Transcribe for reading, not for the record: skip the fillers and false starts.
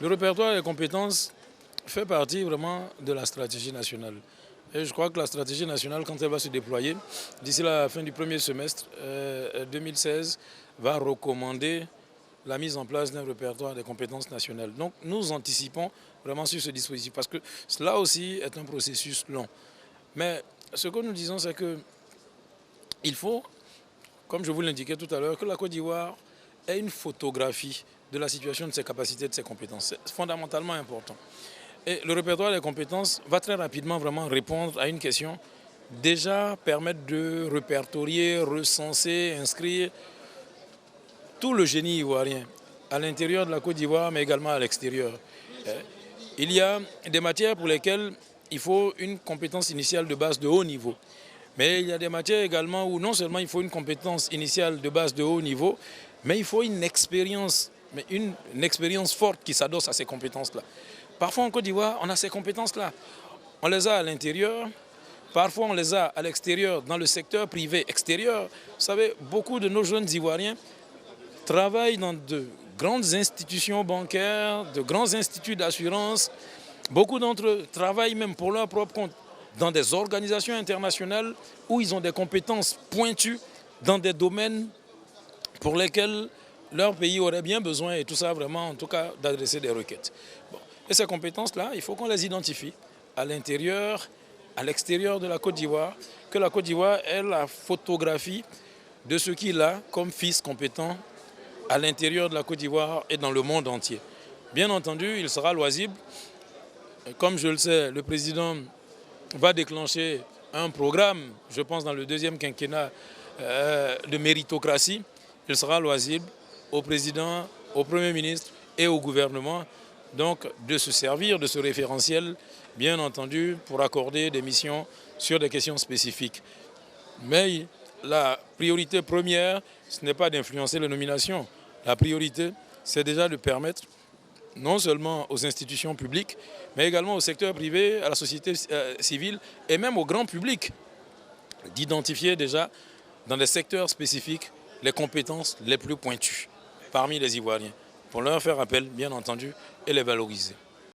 Le répertoire des compétences fait partie vraiment de la stratégie nationale. Et je crois que la stratégie nationale, quand elle va se déployer, d'ici la fin du premier semestre 2016, va recommander la mise en place d'un répertoire des compétences nationales. Donc nous anticipons vraiment sur ce dispositif parce que cela aussi est un processus long. Mais ce que nous disons, c'est qu'il faut, comme je vous l'indiquais tout à l'heure, que la Côte d'Ivoire ait une photographie de la situation de ses capacités, de ses compétences. C'est fondamentalement important. Et le répertoire des compétences va très rapidement vraiment répondre à une question, déjà permettre de répertorier, recenser, inscrire tout le génie ivoirien, à l'intérieur de la Côte d'Ivoire, mais également à l'extérieur. Il y a des matières pour lesquelles il faut une compétence initiale de base de haut niveau. Mais il y a des matières également où non seulement il faut une compétence initiale de base de haut niveau, mais il faut une expérience forte qui s'adosse à ces compétences-là. Parfois en Côte d'Ivoire, on a ces compétences-là. On les a à l'intérieur, parfois on les a à l'extérieur, dans le secteur privé extérieur. Vous savez, beaucoup de nos jeunes Ivoiriens travaillent dans de grandes institutions bancaires, de grands instituts d'assurance. Beaucoup d'entre eux travaillent même pour leur propre compte dans des organisations internationales où ils ont des compétences pointues dans des domaines pour lesquels leur pays aurait bien besoin, et tout ça vraiment, en tout cas, d'adresser des requêtes. Bon. Et ces compétences-là, il faut qu'on les identifie à l'intérieur, à l'extérieur de la Côte d'Ivoire, que la Côte d'Ivoire ait la photographie de ce qu'il a comme fils compétent à l'intérieur de la Côte d'Ivoire et dans le monde entier. Bien entendu, il sera loisible. Comme je le sais, le président va déclencher un programme, je pense dans le deuxième quinquennat de méritocratie. Il sera loisible au président, au Premier ministre et au gouvernement donc de se servir de ce référentiel, bien entendu, pour accorder des missions sur des questions spécifiques. Mais la priorité première, ce n'est pas d'influencer les nominations. La priorité, c'est déjà de permettre non seulement aux institutions publiques, mais également au secteur privé, à la société civile et même au grand public, d'identifier déjà dans des secteurs spécifiques les compétences les plus pointues parmi les Ivoiriens, pour leur faire appel, bien entendu, et les valoriser.